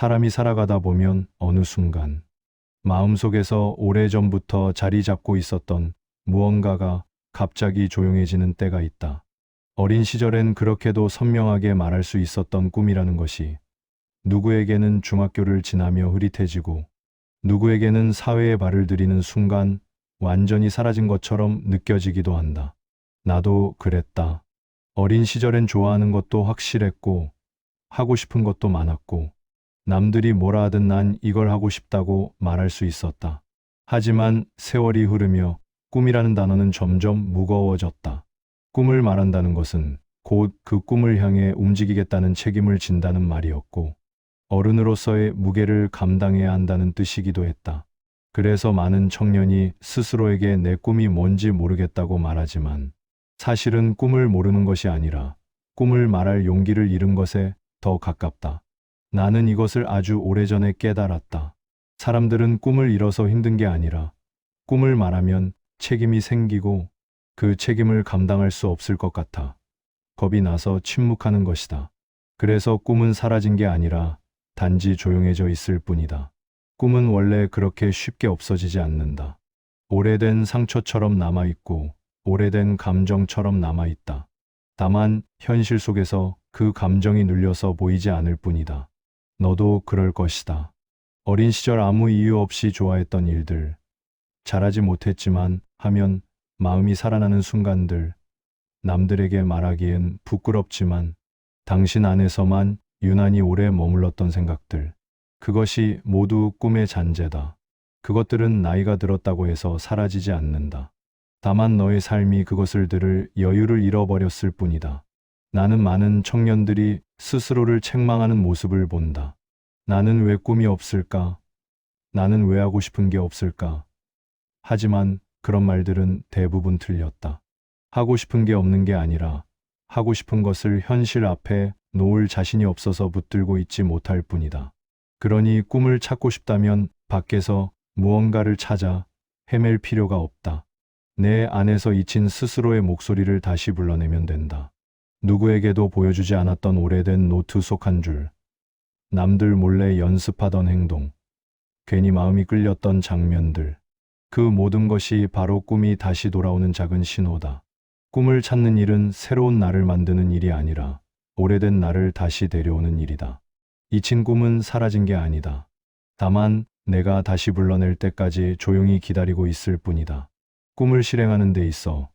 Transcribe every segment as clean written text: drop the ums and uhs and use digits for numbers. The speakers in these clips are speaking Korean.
사람이 살아가다 보면 어느 순간 마음속에서 오래전부터 자리 잡고 있었던 무언가가 갑자기 조용해지는 때가 있다. 어린 시절엔 그렇게도 선명하게 말할 수 있었던 꿈이라는 것이 누구에게는 중학교를 지나며 흐릿해지고 누구에게는 사회에 발을 들이는 순간 완전히 사라진 것처럼 느껴지기도 한다. 나도 그랬다. 어린 시절엔 좋아하는 것도 확실했고 하고 싶은 것도 많았고 남들이 뭐라 하든 난 이걸 하고 싶다고 말할 수 있었다. 하지만 세월이 흐르며 꿈이라는 단어는 점점 무거워졌다. 꿈을 말한다는 것은 곧 그 꿈을 향해 움직이겠다는 책임을 진다는 말이었고 어른으로서의 무게를 감당해야 한다는 뜻이기도 했다. 그래서 많은 청년이 스스로에게 내 꿈이 뭔지 모르겠다고 말하지만 사실은 꿈을 모르는 것이 아니라 꿈을 말할 용기를 잃은 것에 더 가깝다. 나는 이것을 아주 오래전에 깨달았다. 사람들은 꿈을 잃어서 힘든 게 아니라 꿈을 말하면 책임이 생기고 그 책임을 감당할 수 없을 것 같아 겁이 나서 침묵하는 것이다. 그래서 꿈은 사라진 게 아니라 단지 조용해져 있을 뿐이다. 꿈은 원래 그렇게 쉽게 없어지지 않는다. 오래된 상처처럼 남아있고 오래된 감정처럼 남아있다. 다만 현실 속에서 그 감정이 눌려서 보이지 않을 뿐이다. 너도 그럴 것이다. 어린 시절 아무 이유 없이 좋아했던 일들, 잘하지 못했지만 하면 마음이 살아나는 순간들, 남들에게 말하기엔 부끄럽지만 당신 안에서만 유난히 오래 머물렀던 생각들, 그것이 모두 꿈의 잔재다. 그것들은 나이가 들었다고 해서 사라지지 않는다. 다만 너의 삶이 그것을 들을 여유를 잃어버렸을 뿐이다. 나는 많은 청년들이 스스로를 책망하는 모습을 본다. 나는 왜 꿈이 없을까? 나는 왜 하고 싶은 게 없을까? 하지만 그런 말들은 대부분 틀렸다. 하고 싶은 게 없는 게 아니라 하고 싶은 것을 현실 앞에 놓을 자신이 없어서 붙들고 있지 못할 뿐이다. 그러니 꿈을 찾고 싶다면 밖에서 무언가를 찾아 헤맬 필요가 없다. 내 안에서 잊힌 스스로의 목소리를 다시 불러내면 된다. 누구에게도 보여주지 않았던 오래된 노트 속 한 줄, 남들 몰래 연습하던 행동, 괜히 마음이 끌렸던 장면들, 그 모든 것이 바로 꿈이 다시 돌아오는 작은 신호다. 꿈을 찾는 일은 새로운 나를 만드는 일이 아니라 오래된 나를 다시 데려오는 일이다. 잊힌 꿈은 사라진 게 아니다. 다만 내가 다시 불러낼 때까지 조용히 기다리고 있을 뿐이다. 꿈을 실행하는 데 있어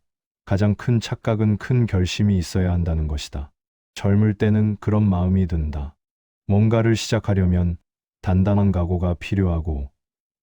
가장 큰 착각은 큰 결심이 있어야 한다는 것이다. 젊을 때는 그런 마음이 든다. 뭔가를 시작하려면 단단한 각오가 필요하고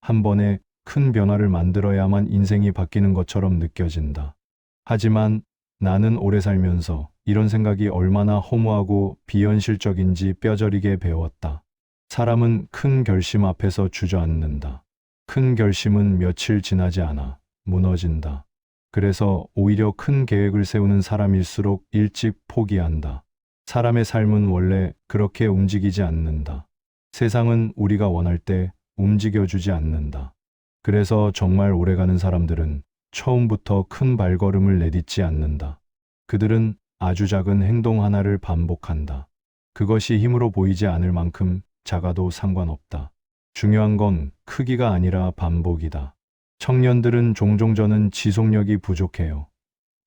한 번에 큰 변화를 만들어야만 인생이 바뀌는 것처럼 느껴진다. 하지만 나는 오래 살면서 이런 생각이 얼마나 허무하고 비현실적인지 뼈저리게 배웠다. 사람은 큰 결심 앞에서 주저앉는다. 큰 결심은 며칠 지나지 않아 무너진다. 그래서 오히려 큰 계획을 세우는 사람일수록 일찍 포기한다. 사람의 삶은 원래 그렇게 움직이지 않는다. 세상은 우리가 원할 때 움직여주지 않는다. 그래서 정말 오래가는 사람들은 처음부터 큰 발걸음을 내딛지 않는다. 그들은 아주 작은 행동 하나를 반복한다. 그것이 힘으로 보이지 않을 만큼 작아도 상관없다. 중요한 건 크기가 아니라 반복이다. 청년들은 종종 저는 지속력이 부족해요.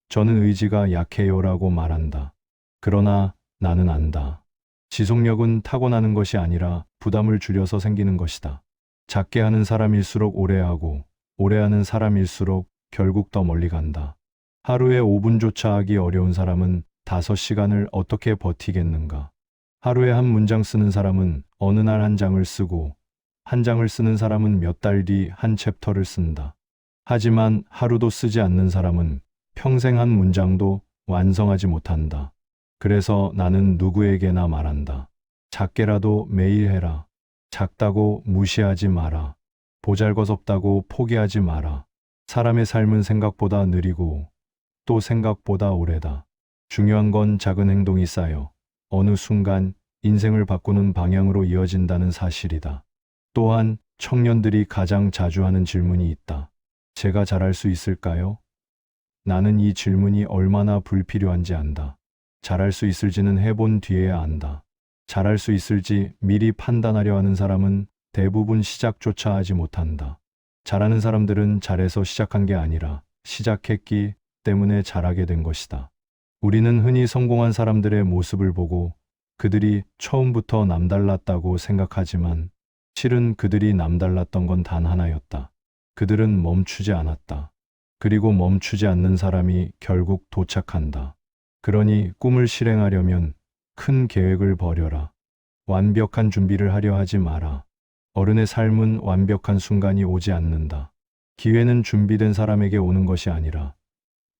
저는 의지가 약해요라고 말한다. 그러나 나는 안다. 지속력은 타고나는 것이 아니라 부담을 줄여서 생기는 것이다. 작게 하는 사람일수록 오래 하고, 오래 하는 사람일수록 결국 더 멀리 간다. 하루에 5분조차 하기 어려운 사람은 5시간을 어떻게 버티겠는가? 하루에 한 문장 쓰는 사람은 어느 날 한 장을 쓰고, 한 장을 쓰는 사람은 몇 달 뒤 한 챕터를 쓴다. 하지만 하루도 쓰지 않는 사람은 평생 한 문장도 완성하지 못한다. 그래서 나는 누구에게나 말한다. 작게라도 매일 해라. 작다고 무시하지 마라. 보잘것없다고 포기하지 마라. 사람의 삶은 생각보다 느리고 또 생각보다 오래다. 중요한 건 작은 행동이 쌓여 어느 순간 인생을 바꾸는 방향으로 이어진다는 사실이다. 또한 청년들이 가장 자주 하는 질문이 있다. 제가 잘할 수 있을까요? 나는 이 질문이 얼마나 불필요한지 안다. 잘할 수 있을지는 해본 뒤에야 안다. 잘할 수 있을지 미리 판단하려 하는 사람은 대부분 시작조차 하지 못한다. 잘하는 사람들은 잘해서 시작한 게 아니라 시작했기 때문에 잘하게 된 것이다. 우리는 흔히 성공한 사람들의 모습을 보고 그들이 처음부터 남달랐다고 생각하지만 실은 그들이 남달랐던 건 단 하나였다. 그들은 멈추지 않았다. 그리고 멈추지 않는 사람이 결국 도착한다. 그러니 꿈을 실행하려면 큰 계획을 버려라. 완벽한 준비를 하려 하지 마라. 어른의 삶은 완벽한 순간이 오지 않는다. 기회는 준비된 사람에게 오는 것이 아니라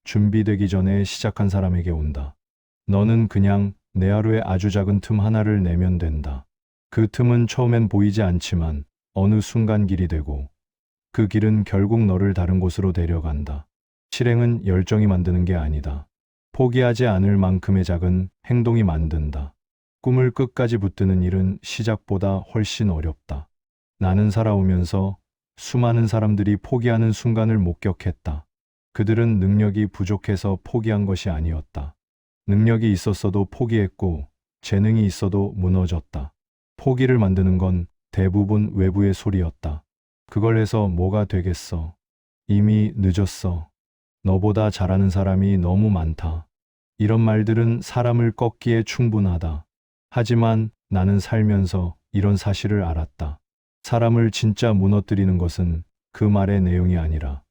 준비되기 전에 시작한 사람에게 온다. 너는 그냥 내 하루에 아주 작은 틈 하나를 내면 된다. 그 틈은 처음엔 보이지 않지만 어느 순간 길이 되고 그 길은 결국 너를 다른 곳으로 데려간다. 실행은 열정이 만드는 게 아니다. 포기하지 않을 만큼의 작은 행동이 만든다. 꿈을 끝까지 붙드는 일은 시작보다 훨씬 어렵다. 나는 살아오면서 수많은 사람들이 포기하는 순간을 목격했다. 그들은 능력이 부족해서 포기한 것이 아니었다. 능력이 있었어도 포기했고 재능이 있어도 무너졌다. 포기를 만드는 건 대부분 외부의 소리였다. 그걸 해서 뭐가 되겠어? 이미 늦었어. 너보다 잘하는 사람이 너무 많다. 이런 말들은 사람을 꺾기에 충분하다. 하지만 나는 살면서 이런 사실을 알았다. 사람을 진짜 무너뜨리는 것은 그 말의 내용이 아니라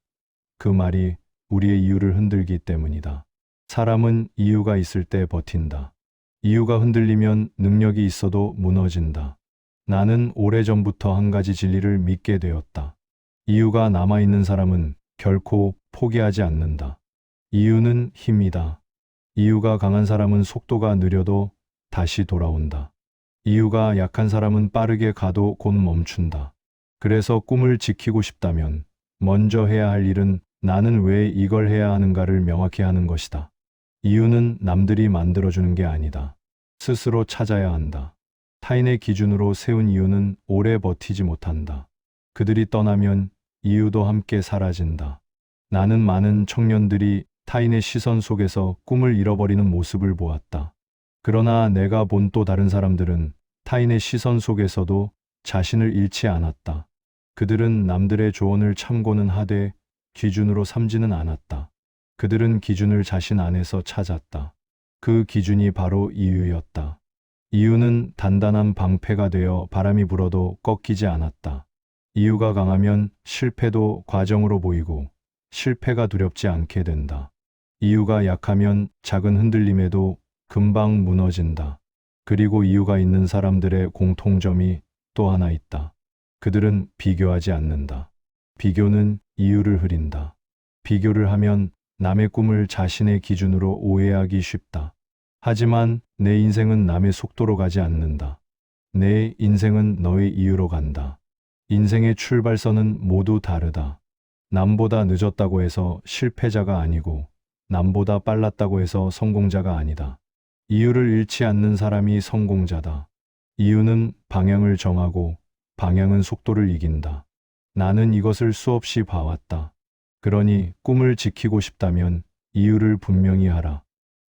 그 말이 우리의 이유를 흔들기 때문이다. 사람은 이유가 있을 때 버틴다. 이유가 흔들리면 능력이 있어도 무너진다. 나는 오래전부터 한 가지 진리를 믿게 되었다. 이유가 남아있는 사람은 결코 포기하지 않는다. 이유는 힘이다. 이유가 강한 사람은 속도가 느려도 다시 돌아온다. 이유가 약한 사람은 빠르게 가도 곧 멈춘다. 그래서 꿈을 지키고 싶다면 먼저 해야 할 일은 나는 왜 이걸 해야 하는가를 명확히 하는 것이다. 이유는 남들이 만들어주는 게 아니다. 스스로 찾아야 한다. 타인의 기준으로 세운 이유는 오래 버티지 못한다. 그들이 떠나면 이유도 함께 사라진다. 나는 많은 청년들이 타인의 시선 속에서 꿈을 잃어버리는 모습을 보았다. 그러나 내가 본 또 다른 사람들은 타인의 시선 속에서도 자신을 잃지 않았다. 그들은 남들의 조언을 참고는 하되 기준으로 삼지는 않았다. 그들은 기준을 자신 안에서 찾았다. 그 기준이 바로 이유였다. 이유는 단단한 방패가 되어 바람이 불어도 꺾이지 않았다. 이유가 강하면 실패도 과정으로 보이고 실패가 두렵지 않게 된다. 이유가 약하면 작은 흔들림에도 금방 무너진다. 그리고 이유가 있는 사람들의 공통점이 또 하나 있다. 그들은 비교하지 않는다. 비교는 이유를 흐린다. 비교를 하면 남의 꿈을 자신의 기준으로 오해하기 쉽다. 하지만 내 인생은 남의 속도로 가지 않는다. 내 인생은 너의 이유로 간다. 인생의 출발선은 모두 다르다. 남보다 늦었다고 해서 실패자가 아니고 남보다 빨랐다고 해서 성공자가 아니다. 이유를 잃지 않는 사람이 성공자다. 이유는 방향을 정하고 방향은 속도를 이긴다. 나는 이것을 수없이 봐왔다. 그러니 꿈을 지키고 싶다면 이유를 분명히 하라.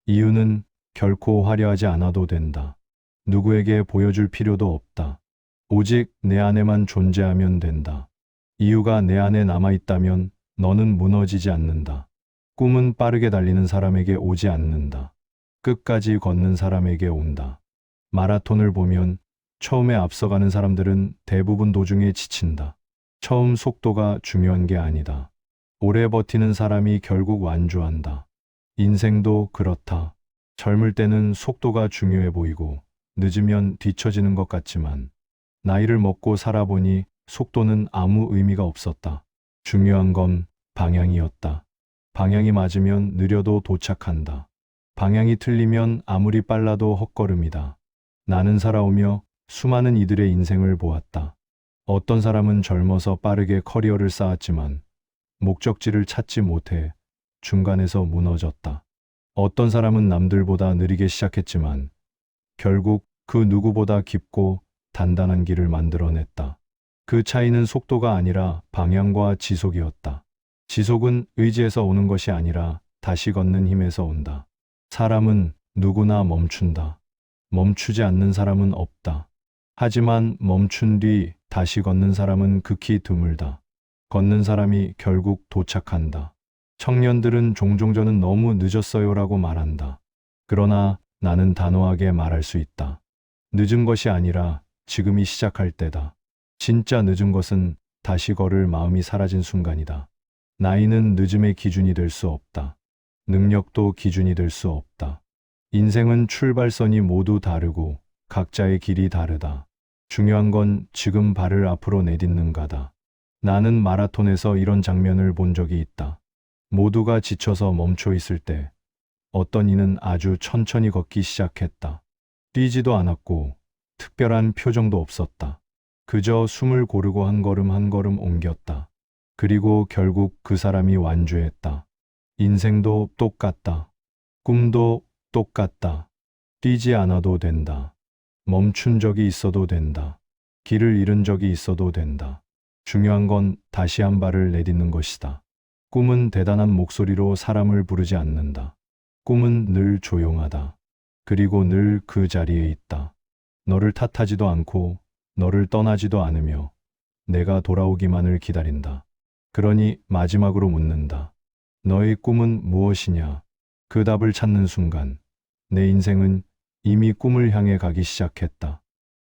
이유는 결코 화려하지 않아도 된다. 누구에게 보여줄 필요도 없다. 오직 내 안에만 존재하면 된다. 이유가 내 안에 남아있다면 너는 무너지지 않는다. 꿈은 빠르게 달리는 사람에게 오지 않는다. 끝까지 걷는 사람에게 온다. 마라톤을 보면 처음에 앞서가는 사람들은 대부분 도중에 지친다. 처음 속도가 중요한 게 아니다. 오래 버티는 사람이 결국 완주한다. 인생도 그렇다. 젊을 때는 속도가 중요해 보이고 늦으면 뒤처지는 것 같지만 나이를 먹고 살아보니 속도는 아무 의미가 없었다. 중요한 건 방향이었다. 방향이 맞으면 느려도 도착한다. 방향이 틀리면 아무리 빨라도 헛걸음이다. 나는 살아오며 수많은 이들의 인생을 보았다. 어떤 사람은 젊어서 빠르게 커리어를 쌓았지만 목적지를 찾지 못해 중간에서 무너졌다. 어떤 사람은 남들보다 느리게 시작했지만 결국 그 누구보다 깊고 단단한 길을 만들어냈다. 그 차이는 속도가 아니라 방향과 지속이었다. 지속은 의지에서 오는 것이 아니라 다시 걷는 힘에서 온다. 사람은 누구나 멈춘다. 멈추지 않는 사람은 없다. 하지만 멈춘 뒤 다시 걷는 사람은 극히 드물다. 걷는 사람이 결국 도착한다. 청년들은 종종 저는 너무 늦었어요라고 말한다. 그러나 나는 단호하게 말할 수 있다. 늦은 것이 아니라 지금이 시작할 때다. 진짜 늦은 것은 다시 걸을 마음이 사라진 순간이다. 나이는 늦음의 기준이 될 수 없다. 능력도 기준이 될 수 없다. 인생은 출발선이 모두 다르고 각자의 길이 다르다. 중요한 건 지금 발을 앞으로 내딛는가다. 나는 마라톤에서 이런 장면을 본 적이 있다. 모두가 지쳐서 멈춰 있을 때 어떤 이는 아주 천천히 걷기 시작했다. 뛰지도 않았고 특별한 표정도 없었다. 그저 숨을 고르고 한 걸음 한 걸음 옮겼다. 그리고 결국 그 사람이 완주했다. 인생도 똑같다. 꿈도 똑같다. 뛰지 않아도 된다. 멈춘 적이 있어도 된다. 길을 잃은 적이 있어도 된다. 중요한 건 다시 한 발을 내딛는 것이다. 꿈은 대단한 목소리로 사람을 부르지 않는다. 꿈은 늘 조용하다. 그리고 늘 그 자리에 있다. 너를 탓하지도 않고 너를 떠나지도 않으며 내가 돌아오기만을 기다린다. 그러니 마지막으로 묻는다. 너의 꿈은 무엇이냐? 그 답을 찾는 순간 내 인생은 이미 꿈을 향해 가기 시작했다.